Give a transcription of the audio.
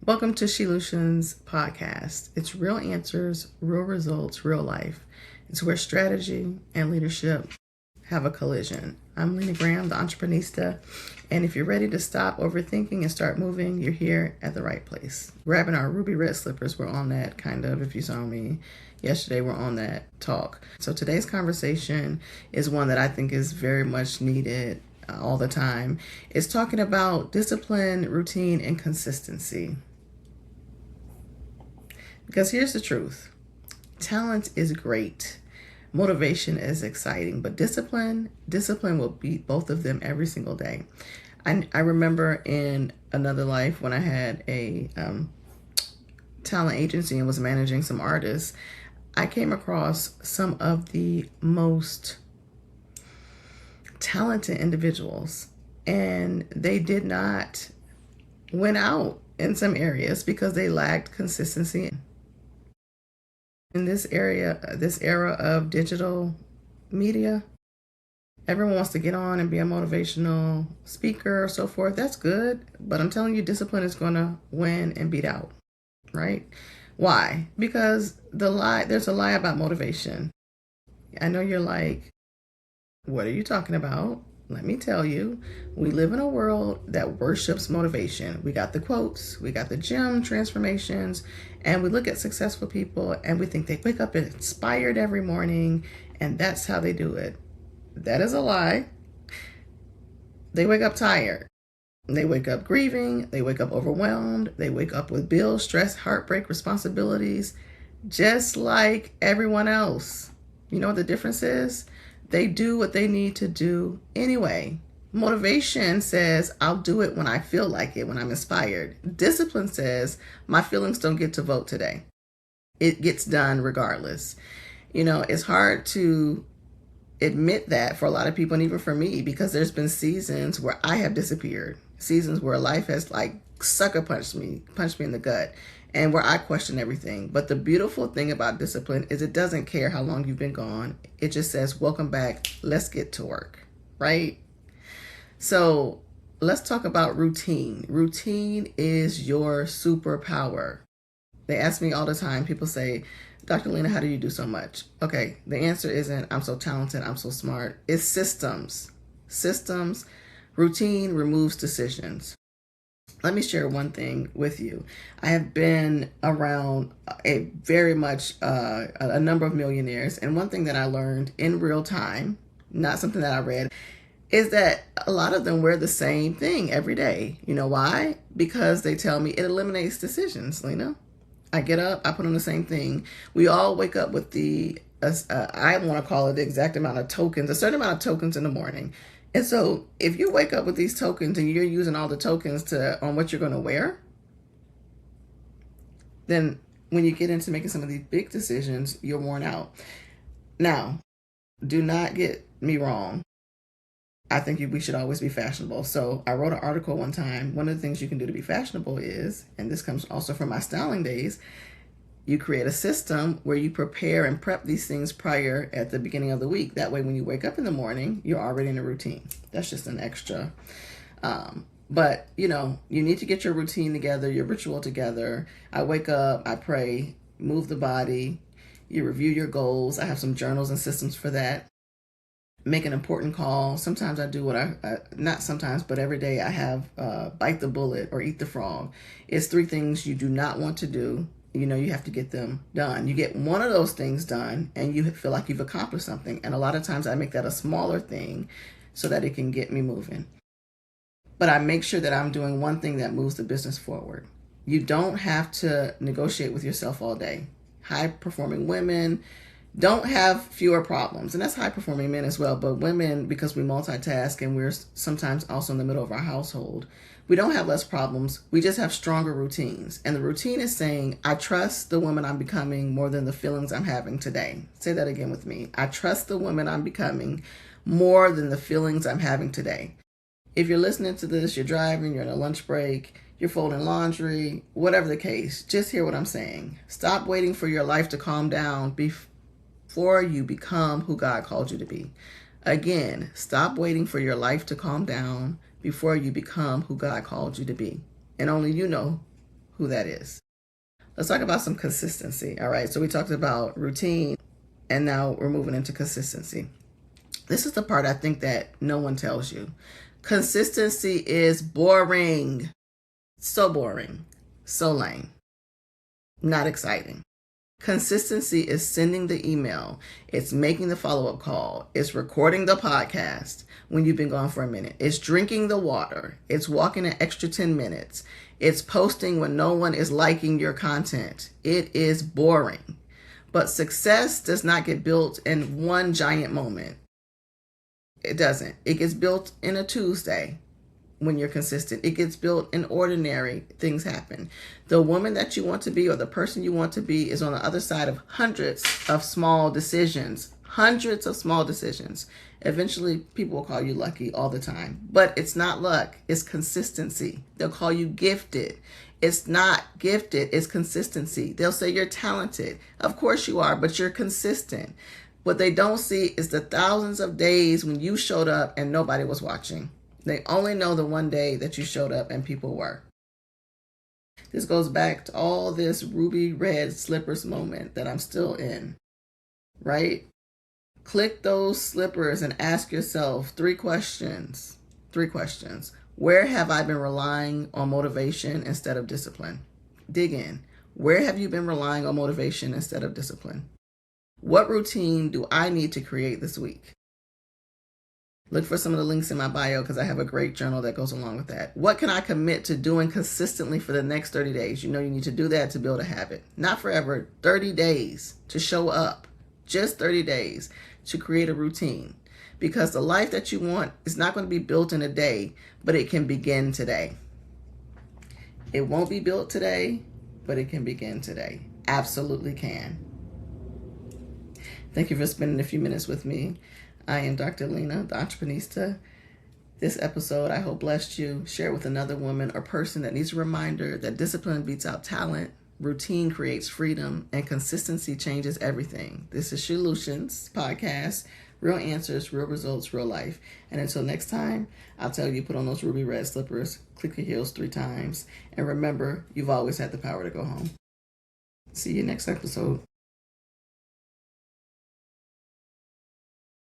Welcome to SHE-Lutions podcast. It's real answers, real results, real life. It's where strategy and leadership have a collision. I'm Lena Graham, the Entreprenista, and if you're ready to stop overthinking and start moving, you're here at the right place. Grabbing our ruby red slippers, we're on that kind of, if you saw me yesterday, we're on that talk. So today's conversation is one that I think is very much needed all the time. It's talking about discipline, routine, and consistency. Because here's the truth. Talent is great. Motivation is exciting, but discipline will beat both of them every single day. I remember in another life when I had a talent agency and was managing some artists, I came across some of the most talented individuals, and they did not win out in some areas because they lacked consistency. In this era of digital media, everyone wants to get on and be a motivational speaker or so forth. That's good, but I'm telling you, discipline is going to win and beat out, right? Why? Because there's a lie about motivation. I know you're like, what are you talking about? Let me tell you, we live in a world that worships motivation. We got the quotes, we got the gym transformations, and we look at successful people and we think they wake up inspired every morning and that's how they do it. That is a lie. They wake up tired. They wake up grieving. They wake up overwhelmed. They wake up with bills, stress, heartbreak, responsibilities, just like everyone else. You know what the difference is? They do what they need to do anyway. Motivation says, I'll do it when I feel like it, when I'm inspired. Discipline says, my feelings don't get to vote today. It gets done regardless. You know, it's hard to admit that for a lot of people, and even for me, because there's been seasons where I have disappeared. Seasons where life has like sucker punched me in the gut, and where I question everything. But the beautiful thing about discipline is it doesn't care how long you've been gone. It just says, welcome back. Let's get to work, right? So let's talk about routine. Routine is your superpower. They ask me all the time, people say, Dr. Lena, how do you do so much? Okay, the answer isn't, I'm so talented, I'm so smart. It's systems. Systems. Routine removes decisions. Let me share one thing with you. I have been around a number of millionaires, and one thing that I learned in real time, not something that I read, is that a lot of them wear the same thing every day. You know why? Because they tell me it eliminates decisions, Lena. I get up, I put on the same thing. We all wake up with I want to call it the exact amount of tokens, a certain amount of tokens in the morning. And so if you wake up with these tokens and you're using all the tokens on what you're going to wear, then when you get into making some of these big decisions, you're worn out. Now, do not get me wrong. I think we should always be fashionable. So I wrote an article one time. One of the things you can do to be fashionable is, and this comes also from my styling days, you create a system where you prepare and prep these things prior at the beginning of the week. That way, when you wake up in the morning, you're already in a routine. That's just an extra. But, you know, you need to get your routine together, your ritual together. I wake up, I pray, move the body, you review your goals. I have some journals and systems for that. Make an important call. Sometimes I do not sometimes, but every day I have bite the bullet or eat the frog. It's 3 things you do not want to do. You know, you have to get them done. You get one of those things done and you feel like you've accomplished something. And a lot of times I make that a smaller thing so that it can get me moving. But I make sure that I'm doing one thing that moves the business forward. You don't have to negotiate with yourself all day. High performing women don't have fewer problems, and that's high performing men as well. But women, because we multitask and we're sometimes also in the middle of our household, we don't have less problems. We just have stronger routines. And the routine is saying, I trust the woman I'm becoming more than the feelings I'm having today. Say that again with me. I trust the woman I'm becoming more than the feelings I'm having today. If you're listening to this, you're driving, you're on a lunch break, you're folding laundry, whatever the case, just hear what I'm saying. Stop waiting for your life to calm down before you become who God called you to be. Again, stop waiting for your life to calm down before you become who God called you to be. And only you know who that is. Let's talk about some consistency. All right, so we talked about routine, and now we're moving into consistency. This is the part I think that no one tells you. Consistency is boring. So boring. So lame. Not exciting. Consistency is sending the email. It's making the follow-up call. It's recording the podcast when you've been gone for a minute. It's drinking the water. It's walking an extra 10 minutes. It's posting when no one is liking your content. It is boring. But success does not get built in one giant moment. It doesn't. It gets built in a Tuesday. When you're consistent, it gets built in ordinary things happen. The woman that you want to be or the person you want to be is on the other side of hundreds of small decisions. Eventually, people will call you lucky all the time, but it's not luck. It's consistency. They'll call you gifted. It's not gifted. It's consistency. They'll say you're talented. Of course you are, but you're consistent. What they don't see is the thousands of days when you showed up and nobody was watching. They only know the one day that you showed up and people were. This goes back to all this ruby red slippers moment that I'm still in, right? Click those slippers and ask yourself 3 questions. 3 questions. Where have I been relying on motivation instead of discipline? Dig in. Where have you been relying on motivation instead of discipline? What routine do I need to create this week? Look for some of the links in my bio because I have a great journal that goes along with that. What can I commit to doing consistently for the next 30 days? You know you need to do that to build a habit. Not forever, 30 days to show up. Just 30 days to create a routine. Because the life that you want is not going to be built in a day, but it can begin today. It won't be built today, but it can begin today. Absolutely can. Thank you for spending a few minutes with me. I am Dr. Lena, the Entreprenista. This episode, I hope, blessed you. Share it with another woman or person that needs a reminder that discipline beats out talent, routine creates freedom, and consistency changes everything. This is SHE-Lutions podcast, real answers, real results, real life. And until next time, I'll tell you, put on those ruby red slippers, click your heels 3 times, and remember, you've always had the power to go home. See you next episode.